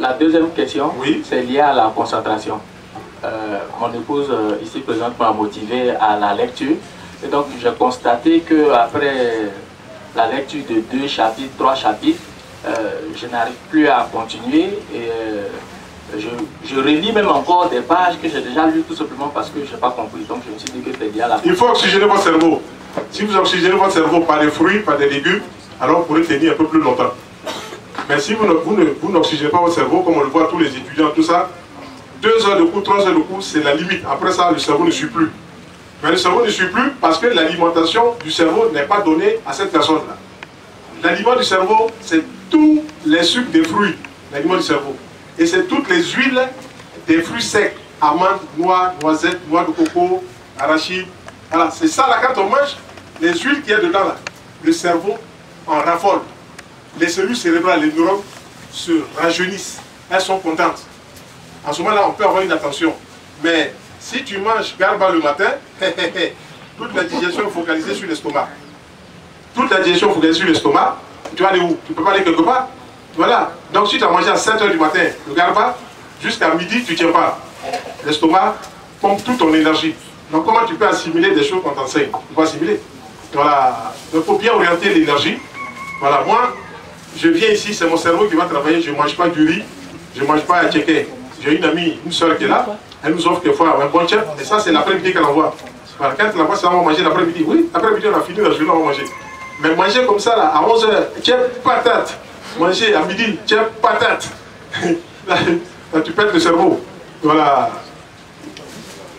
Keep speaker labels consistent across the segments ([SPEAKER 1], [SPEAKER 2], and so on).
[SPEAKER 1] La deuxième question,
[SPEAKER 2] oui,
[SPEAKER 1] c'est lié à la concentration. Mon épouse ici présente m'a motivé à la lecture. Et donc j'ai constaté qu'après la lecture de 2 chapitres, 3 chapitres, je n'arrive plus à continuer. Et je relis même encore des pages que j'ai déjà lues tout simplement parce que je n'ai pas compris. Donc je me suis dit que c'est lié à la...
[SPEAKER 2] Il faut oxygéner votre cerveau. Si vous oxygénez votre cerveau par des fruits, par des légumes, alors vous pourrez tenir un peu plus longtemps. Mais si vous n'oxygénez pas votre cerveau, comme on le voit tous les étudiants, tout ça, 2 heures de cours, 3 heures de cours, c'est la limite. Après ça, le cerveau ne suit plus. Mais le cerveau ne suit plus parce que l'alimentation du cerveau n'est pas donnée à cette personne-là. L'aliment du cerveau, c'est tous les sucres des fruits, l'aliment du cerveau. Et c'est toutes les huiles des fruits secs, amandes, noix, noisettes, noix de coco, arachides. Voilà, c'est ça là, quand on mange, les huiles qu'il y a dedans là, le cerveau en raffole. Les cellules cérébrales, les neurones se rajeunissent, elles sont contentes. En ce moment-là, on peut avoir une attention. Mais si tu manges garba le matin, toute la digestion est focalisée sur l'estomac. Toute la digestion est focalisée sur l'estomac, tu vas aller où? Tu ne peux pas aller quelque part. Voilà. Donc si tu as mangé à 7 h du matin le garba, jusqu'à midi, tu ne tiens pas. L'estomac pompe toute ton énergie. Donc comment tu peux assimiler des choses qu'on t'enseigne? Tu peux assimiler. Voilà. Donc il faut bien orienter l'énergie. Voilà. Moi, je viens ici, c'est mon cerveau qui va travailler. Je ne mange pas du riz, je ne mange pas à checker. J'ai une amie, une soeur qui est là. Elle nous offre quelquefois un bon chef. Et ça, c'est l'après-midi qu'elle envoie. Voilà. Quand elle envoie ça, on va manger l'après-midi. Oui, l'après-midi, on a fini la journée, on va manger. Mais manger comme ça, là, à 11 h, tiens, patate. Manger à midi, tiens, patate. Là, tu perds le cerveau. Voilà.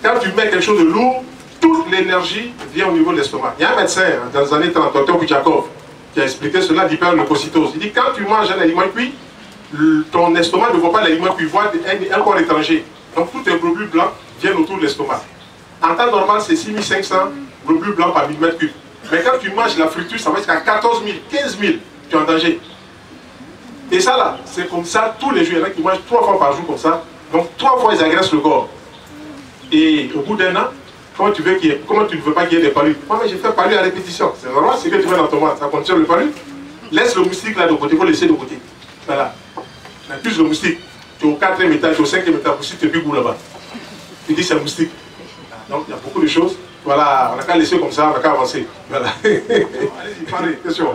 [SPEAKER 2] Quand tu mets quelque chose de lourd, toute l'énergie vient au niveau de l'estomac. Il y a un médecin, dans les années 30, Dr Kouchakov, qui a expliqué cela d'hyperleucocytose. Il dit, quand tu manges un aliment cuit, ton estomac ne voit pas l'aliment cuit, il voit un corps étranger. Donc tous tes globules blancs viennent autour de l'estomac. En temps normal, c'est 6500 globules blancs par millimètre cube. Mais quand tu manges la friture, ça va jusqu'à 14 000, 15 000, tu es en danger. Et ça là, c'est comme ça tous les jours. Il y en a qui mangent 3 fois par jour comme ça. Donc 3 fois ils agressent le corps. Et au bout d'un an, comment tu ne veux pas qu'il y ait des paludes? Moi, mais je fais palu à répétition. C'est normal, c'est que tu mets dans ton ventre, ça contient le palu. Laisse le moustique là de côté, il faut le laisser de côté. Voilà. Mais plus le moustique, tu es au 4e étage, tu es au 5e étage, le moustique te pique où là-bas? Tu dis c'est un moustique. Donc il y a beaucoup de choses. Voilà, on n'a qu'à laisser comme ça, on n'a qu'à avancer. Voilà. Allez-y, parlez, question.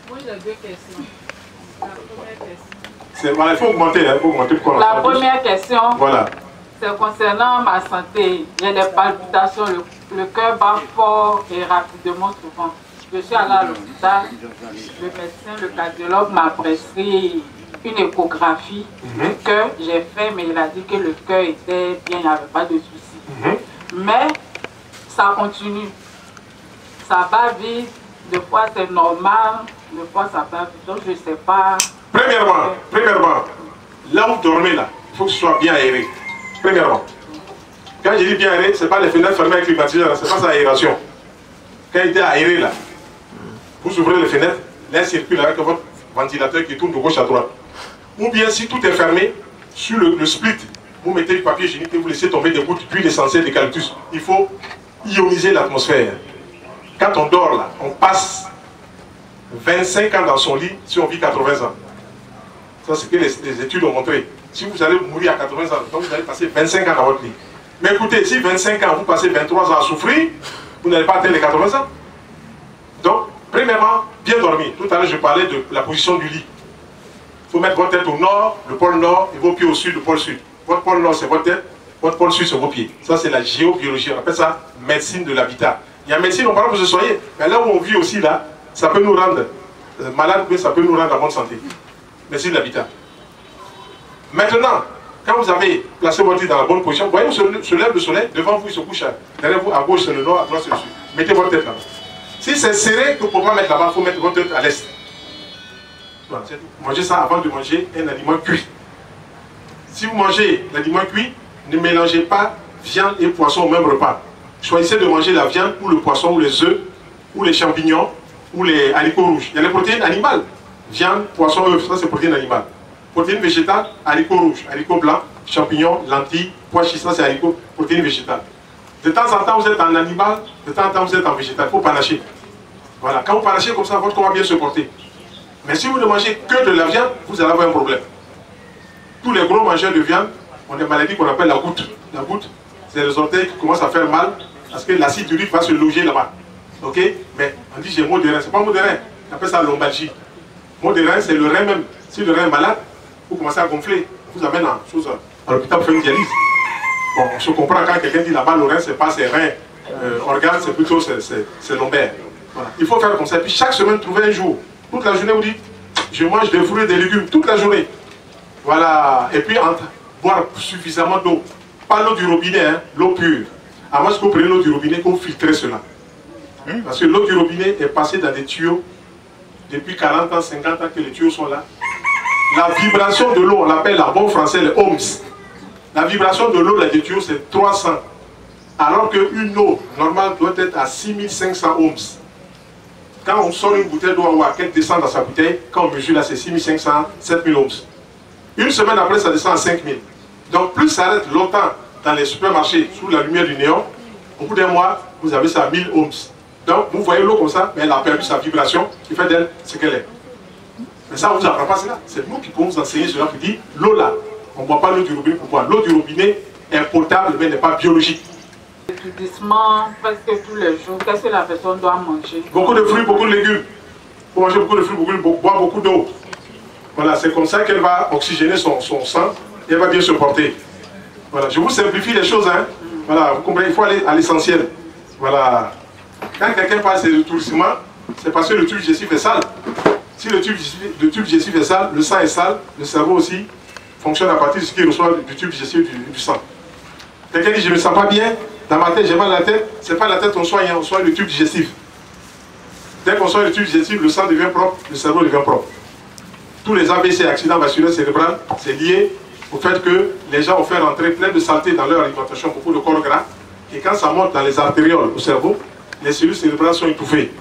[SPEAKER 3] Moi j'ai 2 questions. La première question.
[SPEAKER 2] Voilà, il faut augmenter, hein, il faut augmenter pour
[SPEAKER 3] la première question,
[SPEAKER 2] voilà.
[SPEAKER 3] C'est concernant ma santé. J'ai des palpitations, le cœur bat fort et rapidement souvent. Je suis allée à l'hôpital, le médecin, le cardiologue m'a prescrit une échographie du cœur. J'ai fait, mais il a dit que le cœur était bien, il n'y avait pas de souci. Mais ça continue. Ça va vite, des fois c'est normal, des fois ça va vite. Donc je ne sais pas.
[SPEAKER 2] Premièrement, là où vous dormez là, il faut que ce soit bien aéré. Premièrement. Quand je dis bien aéré, ce n'est pas les fenêtres fermées avec climatiseur, ce n'est pas ça aération. Quand il est aéré là, vous ouvrez les fenêtres, l'air circule avec votre ventilateur qui tourne de gauche à droite. Ou bien si tout est fermé, sur le split, vous mettez du papier hygiénique et vous laissez tomber des gouttes d'huile essentielle d'eucalyptus. Il faut ioniser l'atmosphère. Quand on dort là, on passe 25 ans dans son lit si on vit 80 ans. Ça, c'est ce que les études ont montré. Si vous allez mourir à 80 ans, donc vous allez passer 25 ans dans votre lit. Mais écoutez, si 25 ans, vous passez 23 ans à souffrir, vous n'allez pas atteindre les 80 ans. Donc, premièrement, bien dormir. Tout à l'heure, je parlais de la position du lit. Il faut mettre votre tête au nord, le pôle nord, et vos pieds au sud, le pôle sud. Votre pôle nord, c'est votre tête, votre pôle sud, c'est vos pieds. Ça, c'est la géobiologie. On appelle ça médecine de l'habitat. Il y a médecine, on parle que vous soyez. Mais là où on vit aussi, là, ça peut nous rendre malades, mais ça peut nous rendre en bonne santé. Médecine de l'habitat. Maintenant, quand vous avez placé votre lit dans la bonne position, vous voyez où se lève le soleil, devant vous, il se couche. Derrière vous, à gauche, c'est le nord, à droite, c'est le sud. Mettez votre tête là. Si c'est serré, que vous ne pouvez pas mettre là-bas, il faut mettre votre tête à l'est. Voilà, c'est tout. Mangez ça avant de manger un aliment cuit. Si vous mangez l'aliment cuit, ne mélangez pas viande et poisson au même repas. Choisissez de manger la viande ou le poisson ou les œufs ou les champignons ou les haricots rouges. Il y a les protéines animales. Viande, poisson, œufs, ça c'est protéines animales. Protéines végétales, haricots rouges, haricots blancs, champignons, lentilles, pois chiches, ça c'est haricots, protéines végétales. De temps en temps vous êtes en animal, de temps en temps vous êtes en végétal. Il faut panacher. Voilà, quand vous panachez comme ça, votre corps va bien se porter. Mais si vous ne mangez que de la viande, vous allez avoir un problème. Tous les gros mangeurs de viande ont des maladies qu'on appelle la goutte. La goutte, c'est les orteils qui commencent à faire mal parce que l'acide urique va se loger là-bas. Ok? Mais on dit j'ai maux de rein. C'est pas maux de rein. On appelle ça lombalgie. Maux de rein, c'est le rein même. Si le rein est malade, vous commencez à gonfler. Vous amène à l'hôpital pour faire une dialyse. Bon, on se comprend quand quelqu'un dit là-bas, le rein, c'est pas ses reins. Organes, c'est plutôt ses lombaires. Voilà. Il faut faire comme ça. Puis chaque semaine, trouver un jour. Toute la journée, vous dites, je mange des fruits et des légumes toute la journée. Voilà. Et puis, boire suffisamment d'eau. Pas l'eau du robinet, hein, l'eau pure. Avant que vous preniez l'eau du robinet, vous filtrez cela. Parce que l'eau du robinet est passée dans des tuyaux depuis 40 ans, 50 ans que les tuyaux sont là. La vibration de l'eau, on l'appelle en bon français les ohms. La vibration de l'eau des tuyaux, c'est 300. Alors qu'une eau normale doit être à 6500 ohms. Quand on sort une bouteille d'eau, qu'elle descend dans sa bouteille, quand on mesure là, c'est 6500, 7000 ohms. Une semaine après, ça descend à 5000. Donc plus ça reste longtemps dans les supermarchés, sous la lumière du néon, au bout d'un mois, vous avez ça à 1000 ohms. Donc vous voyez l'eau comme ça, mais elle a perdu sa vibration, qui fait d'elle ce qu'elle est. Mais ça, on ne vous apprend pas cela. C'est nous qui pouvons vous enseigner cela, qui dit, l'eau là, on ne boit pas l'eau du robinet pour boire. L'eau du robinet est potable, mais n'est pas biologique.
[SPEAKER 3] L'étourdissement, presque tous les jours, qu'est-ce que la personne doit manger?
[SPEAKER 2] Beaucoup de fruits, beaucoup de légumes. Pour manger beaucoup de fruits, beaucoup de légumes, boire beaucoup d'eau. Voilà, c'est comme ça qu'elle va oxygéner son sang et elle va bien se porter. Voilà, je vous simplifie les choses, hein. Voilà, vous comprenez, il faut aller à l'essentiel. Voilà. Quand quelqu'un parle de l'étourdissement, c'est parce que le tube digestif est sale. Si le tube digestif est sale, le sang est sale, le cerveau aussi fonctionne à partir de ce qu'il reçoit du tube digestif du sang. Quelqu'un dit, je ne me sens pas bien, dans ma tête, j'ai mal à la tête, ce n'est pas la tête qu'on soigne, on soigne le tube digestif. Dès qu'on soigne le tube digestif, le sang devient propre, le cerveau devient propre. Tous les AVC, accidents vasculaires cérébraux, c'est lié au fait que les gens ont fait rentrer plein de saleté dans leur alimentation, beaucoup de corps gras, et quand ça monte dans les artérioles au cerveau, les cellules cérébrales sont étouffées.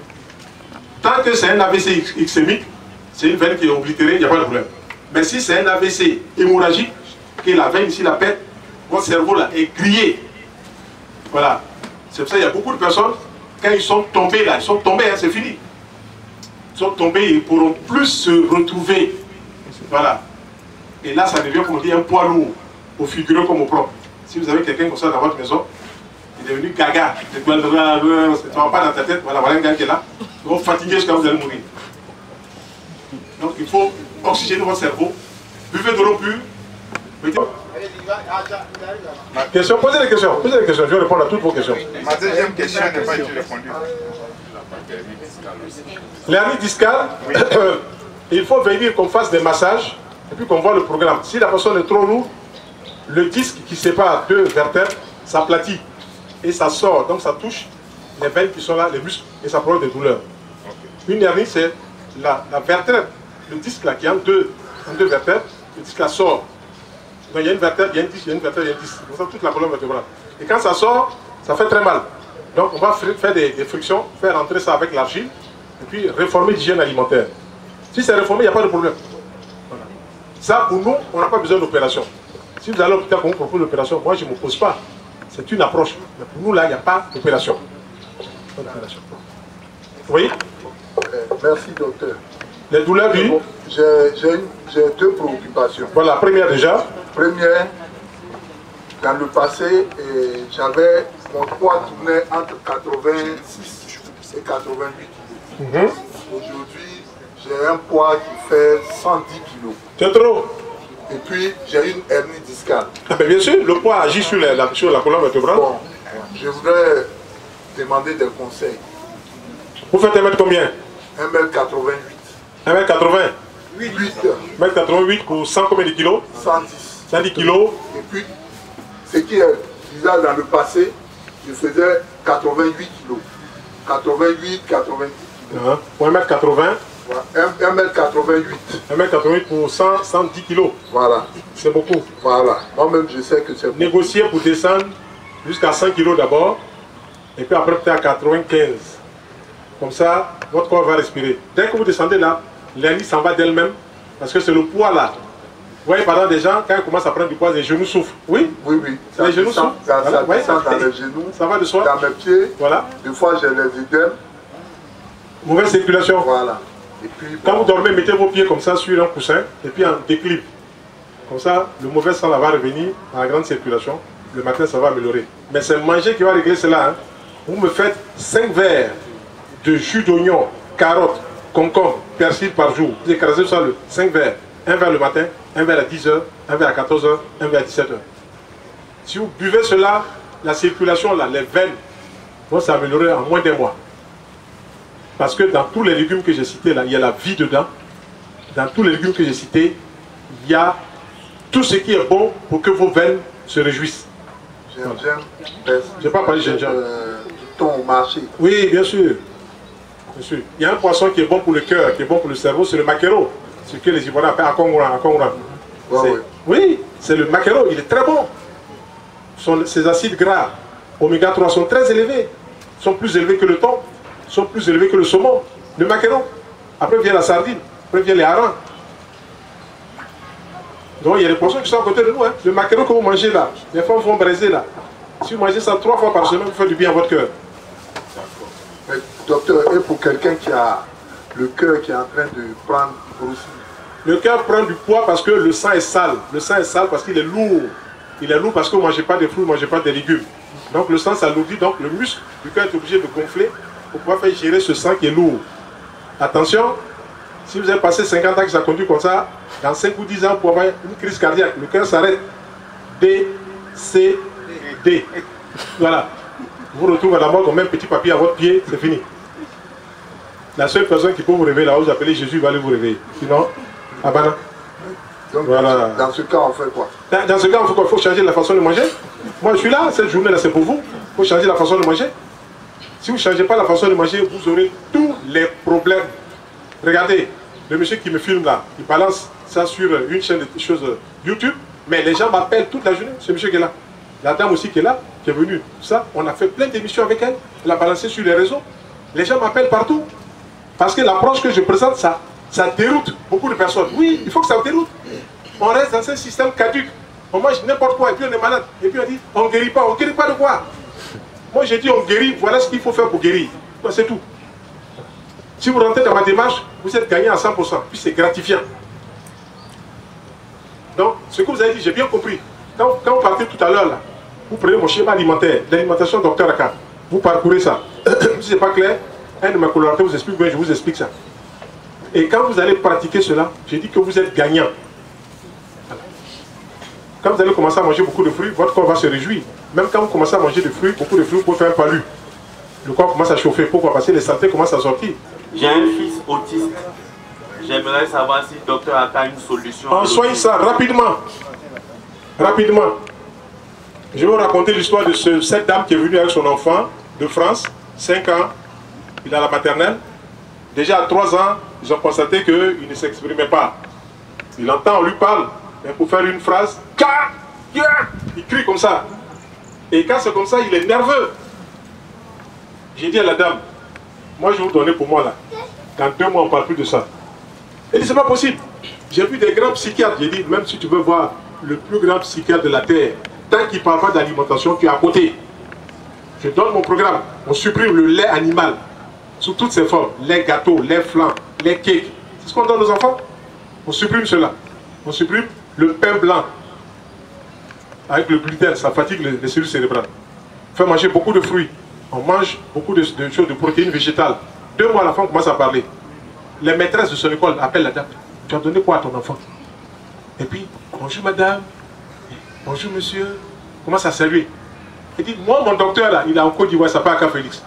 [SPEAKER 2] Tant que c'est un AVC ischémique, c'est une veine qui est oblitérée, il n'y a pas de problème. Mais si c'est un AVC hémorragique, que la veine ici la pète, votre cerveau là est grillé. Voilà. C'est pour ça qu'il y a beaucoup de personnes, quand ils sont tombés là, ils sont tombés, hein, c'est fini. Ils sont tombés, ils ne pourront plus se retrouver. Voilà. Et là, ça devient, comme on dit, un poids lourd, au figuré comme au propre. Si vous avez quelqu'un comme ça dans votre maison, il est devenu gaga, ça ne va pas dans ta tête, voilà, voilà un gars qui est là, ils vont fatiguer jusqu'à vous allez mourir. Donc il faut oxygéner votre cerveau, buvez de l'eau pure. Question, posez des questions, je vais répondre à toutes vos questions.
[SPEAKER 4] Ma deuxième question n'est pas été répondue.
[SPEAKER 2] L'hernie discale, oui. Il faut venir qu'on fasse des massages et puis qu'on voit le programme. Si la personne est trop lourde, le disque qui sépare deux vertèbres s'aplatit et ça sort, donc ça touche les veines qui sont là, les muscles, et ça provoque des douleurs. Okay. Une hernie, c'est la vertèbre, le disque là qui est en deux vertèbres, le disque là sort. Donc il y a une vertèbre, il y a un disque, il y a une vertèbre, il y a un disque. C'est pour ça toute la colonne vertébrale. Et quand ça sort, ça fait très mal. Donc on va faire des frictions, faire entrer ça avec l'argile, et puis réformer l'hygiène alimentaire. Si c'est réformé, il n'y a pas de problème. Voilà. Ça, pour nous, on n'a pas besoin d'opération. Si vous allez à l'hôpital qu'on vous propose l'opération, moi je ne m'oppose pas. C'est une approche. Mais pour nous, là, il n'y a pas d'opération. Oui.
[SPEAKER 5] Merci, docteur.
[SPEAKER 2] Les douleurs, oui.
[SPEAKER 5] J'ai deux préoccupations.
[SPEAKER 2] Voilà, première déjà.
[SPEAKER 5] Première, dans le passé, j'avais mon poids tournait entre 86 et 88 kg. Aujourd'hui, j'ai un poids qui fait 110 kg.
[SPEAKER 2] C'est trop.
[SPEAKER 5] Et puis, j'ai une hernie discale.
[SPEAKER 2] Ah ben bien sûr, le poids agit sur la colonne vertébrale.
[SPEAKER 5] Bon, je voudrais demander des conseils.
[SPEAKER 2] Vous faites 1m combien?
[SPEAKER 5] 1m88.
[SPEAKER 2] 1m80?
[SPEAKER 5] 8.
[SPEAKER 2] 1m88 pour 100 combien de kilos? 110. 110 kilos.
[SPEAKER 5] Et puis, ce qui est bizarre, dans le passé, je faisais 88 kilos. 88, 90 kilos.
[SPEAKER 2] Pour 1m80?
[SPEAKER 5] 1m88.
[SPEAKER 2] 1m88 pour 110 kilos.
[SPEAKER 5] Voilà.
[SPEAKER 2] C'est beaucoup.
[SPEAKER 5] Voilà. Moi-même, je sais que c'est beaucoup.
[SPEAKER 2] Négocier pour descendre jusqu'à 100 kilos d'abord, et puis après peut-être à 95. Comme ça, votre corps va respirer. Dès que vous descendez là, l'hernie s'en va d'elle-même, parce que c'est le poids là. Vous voyez, par exemple, des gens, quand ils commencent à prendre du poids, les genoux souffrent. Oui?
[SPEAKER 5] Oui, oui.
[SPEAKER 2] Les genoux souffrent.
[SPEAKER 5] Ça descend dans les genoux.
[SPEAKER 2] Ça va de soi.
[SPEAKER 5] Dans mes pieds.
[SPEAKER 2] Voilà.
[SPEAKER 5] Des fois, j'ai les œdèmes.
[SPEAKER 2] Mauvaise circulation.
[SPEAKER 5] Voilà. Et puis,
[SPEAKER 2] Quand vous dormez, mettez vos pieds comme ça sur un coussin et puis en déclive. Comme ça, le mauvais sang là, va revenir à la grande circulation. Le matin, ça va améliorer. Mais c'est manger qui va régler cela. Hein. Vous me faites 5 verres de jus d'oignon, carottes, concombre, persil par jour. Vous écrasez ça, 5 verres. Un verre le matin, un verre à 10h, un verre à 14h, un verre à 17h. Si vous buvez cela, la circulation, là, les veines vont s'améliorer en moins d'un mois. Parce que dans tous les légumes que j'ai cités, là, il y a la vie dedans. Dans tous les légumes que j'ai cités, il y a tout ce qui est bon pour que vos veines se réjouissent.
[SPEAKER 5] Gingembre,
[SPEAKER 2] je n'ai pas parlé de gingembre.
[SPEAKER 5] Du thon au marché.
[SPEAKER 2] Oui, bien sûr. Bien sûr. Il y a un poisson qui est bon pour le cœur, qui est bon pour le cerveau, c'est le maquereau. Ce que les Ivoiriens appellent akongouran. Oui, c'est le maquereau, il est très bon. Ces acides gras, oméga 3, sont très élevés. Sont plus élevés que le thon, sont plus élevés que le saumon, le maquereau. Après vient la sardine, après vient les harengs. Donc il y a des poissons qui sont à côté de nous. Hein. Le maquereau que vous mangez là, les femmes vont braiser là. Si vous mangez ça 3 fois par semaine, vous faites du bien à votre cœur.
[SPEAKER 5] Mais docteur, et pour quelqu'un qui a le cœur qui est en train de prendre grossir?
[SPEAKER 2] Le cœur prend du poids parce que le sang est sale. Le sang est sale parce qu'il est lourd. Il est lourd parce que vous ne mangez pas de fruits, vous ne mangez pas de légumes. Donc le sang s'alourdit, donc le muscle du cœur est obligé de gonfler pour pouvoir faire gérer ce sang qui est lourd. Attention, si vous avez passé 50 ans que ça conduit comme ça, dans 5 ou 10 ans pour avoir une crise cardiaque, le cœur s'arrête. D, C, D. Voilà. Vous retrouvez à la mort comme un petit papier à votre pied, c'est fini. La seule personne qui peut vous réveiller là, vous appelez Jésus, il va aller vous réveiller. Sinon, Abana.
[SPEAKER 5] Donc
[SPEAKER 2] voilà.
[SPEAKER 5] Dans ce cas, on fait quoi?
[SPEAKER 2] Dans ce cas, il faut changer la façon de manger. Moi, je suis là, cette journée-là, c'est pour vous. Il faut changer la façon de manger. Si vous ne changez pas la façon de manger, vous aurez tous les problèmes. Regardez, le monsieur qui me filme là, il balance ça sur une chaîne de choses YouTube, mais les gens m'appellent toute la journée, ce monsieur qui est là. La dame aussi qui est là, qui est venue, ça, on a fait plein d'émissions avec elle, elle a balancé sur les réseaux. Les gens m'appellent partout. Parce que l'approche que je présente, ça déroute beaucoup de personnes. Oui, il faut que ça déroute. On reste dans un système caduque. On mange n'importe quoi et puis on est malade. Et puis on dit, on ne guérit pas. On ne guérit pas de quoi? Moi j'ai dit, on guérit, voilà ce qu'il faut faire pour guérir. C'est tout. Si vous rentrez dans ma démarche, vous êtes gagné à 100%. Puis c'est gratifiant. Donc, ce que vous avez dit, j'ai bien compris. Quand vous partez tout à l'heure, là, vous prenez mon schéma alimentaire, l'alimentation Dr Aka. Vous parcourez ça. Si ce n'est pas clair, un de mes collaborateurs vous explique, je vous explique ça. Et quand vous allez pratiquer cela, j'ai dit que vous êtes gagnant. Voilà. Quand vous allez commencer à manger beaucoup de fruits, votre corps va se réjouir. Même quand vous commencez à manger des fruits, beaucoup de fruits, vous pouvez faire un palu. Le corps commence à chauffer. Pourquoi? Parce que les saletés commencent à sortir.
[SPEAKER 6] J'ai un fils autiste. J'aimerais savoir si le docteur a une solution.
[SPEAKER 2] On soigne ça rapidement. Rapidement. Je vais vous raconter l'histoire de cette dame qui est venue avec son enfant de France, 5 ans. Il est à la maternelle. Déjà à 3 ans, ils ont constaté qu'il ne s'exprimait pas. Il entend, on lui parle. Mais pour faire une phrase, il crie comme ça. Et quand c'est comme ça, il est nerveux. J'ai dit à la dame, moi je vais vous donner pour moi là. Dans 2 mois, on ne parle plus de ça. Elle dit, c'est pas possible. J'ai vu des grands psychiatres. J'ai dit, même si tu veux voir le plus grand psychiatre de la Terre, tant qu'il ne parle pas d'alimentation, tu es à côté. Je donne mon programme. On supprime le lait animal sous toutes ses formes. Les gâteaux, les flans, les cakes. C'est ce qu'on donne aux enfants. On supprime cela. On supprime le pain blanc. Avec le gluten, ça fatigue les cellules cérébrales. On fait manger beaucoup de fruits. On mange beaucoup de choses, de protéines végétales. 2 mois, la femme commence à parler. Les maîtresses de son école appellent la dame. Tu as donné quoi à ton enfant? Et puis, bonjour madame, bonjour monsieur. Commence à saluer. Elle dit, moi mon docteur là, il est en Côte d'Ivoire, ça s'appelle Aka Félix.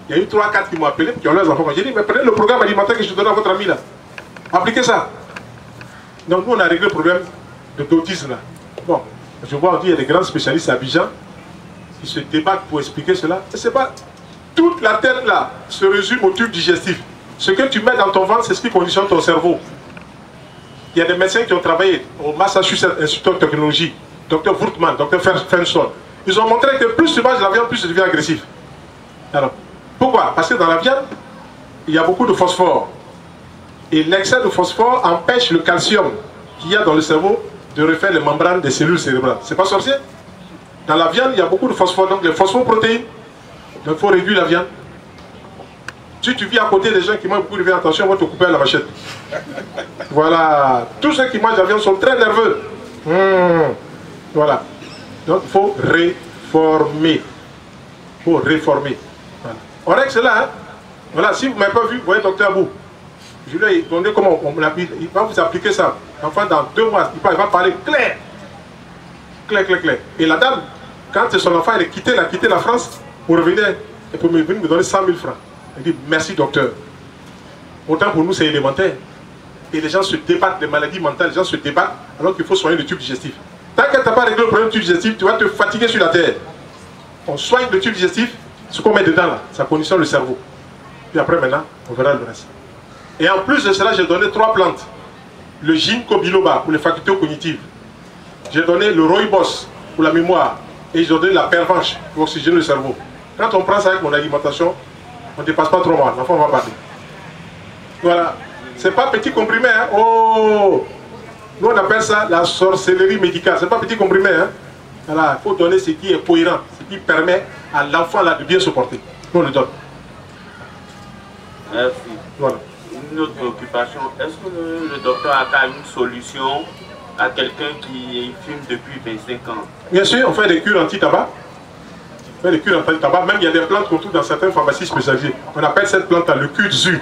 [SPEAKER 2] Il y a eu 3-4 qui m'ont appelé, qui ont leurs enfants. J'ai dit, mais prenez le programme alimentaire que je donne à votre ami là. Appliquez ça. Donc nous on a réglé le problème d'autisme là. Bon, je vois, on dit, il y a des grands spécialistes à Abidjan qui se débattent pour expliquer cela. C'est pas... Toute la tête là se résume au tube digestif. Ce que tu mets dans ton ventre, c'est ce qui conditionne ton cerveau. Il y a des médecins qui ont travaillé au Massachusetts Institute of Technology, Dr Wurtman, Dr Fenson. Ils ont montré que plus tu manges de la viande, plus tu deviens agressif. Alors, pourquoi? Parce que dans la viande, il y a beaucoup de phosphore. Et l'excès de phosphore empêche le calcium qu'il y a dans le cerveau de refaire les membranes des cellules cérébrales. C'est pas sorcier? Dans la viande, il y a beaucoup de phosphore, donc les phosphoprotéines. Donc il faut réduire la viande. Si tu vis à côté des gens qui mangent beaucoup de viande, attention, on va te couper à la machette. Voilà. Tous ceux qui mangent la viande sont très nerveux. Voilà. Donc, il faut réformer. Il faut réformer. Voilà. On règle cela. Hein? Voilà. Si vous ne m'avez pas vu, vous voyez docteur Abou. Je lui ai donné comment on applique. Il va vous appliquer ça. Enfin, dans 2 mois, il va parler clair. Clair, clair, clair. Et la dame, quand son enfant elle a quitté la France, vous revenez, elle peut me donner 100 000 francs. Elle dit merci docteur. Autant pour nous c'est élémentaire. Et les gens se débattent, les maladies mentales, les gens se débattent alors qu'il faut soigner le tube digestif. Tant que tu n'as pas réglé le problème du tube digestif, tu vas te fatiguer sur la terre. On soigne le tube digestif, ce qu'on met dedans là, ça conditionne le cerveau. Puis après maintenant, on verra le reste. Et en plus de cela, j'ai donné 3 plantes. Le ginkgo biloba pour les facultés cognitives. J'ai donné le rooibos pour la mémoire. Et j'ai donné la pervenche pour oxygéner le cerveau. Quand on prend ça avec mon alimentation, on ne dépasse pas 3 mois. L'enfant va parler. Voilà. C'est pas petit comprimé. Hein. Oh! Nous on appelle ça la sorcellerie médicale. C'est pas petit comprimé. Hein. Voilà. Il faut donner ce qui est cohérent. Ce qui permet à l'enfant là de bien se porter. Nous on le donne.
[SPEAKER 6] Merci.
[SPEAKER 2] Voilà.
[SPEAKER 6] Une autre préoccupation. Est-ce que le docteur a une solution à quelqu'un qui fume depuis 25 ans?
[SPEAKER 2] Bien sûr, on fait des cures anti-tabac. On fait des cures anti-tabac. Même il y a des plantes qu'on trouve dans certaines pharmacies spécialisées. On appelle cette plante-là le kudzu.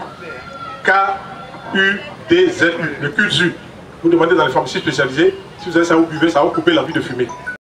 [SPEAKER 2] K-U-D-Z-U. Le kudzu. Vous demandez dans les pharmacies spécialisées, si vous avez ça, vous buvez, ça va couper l'envie de fumer.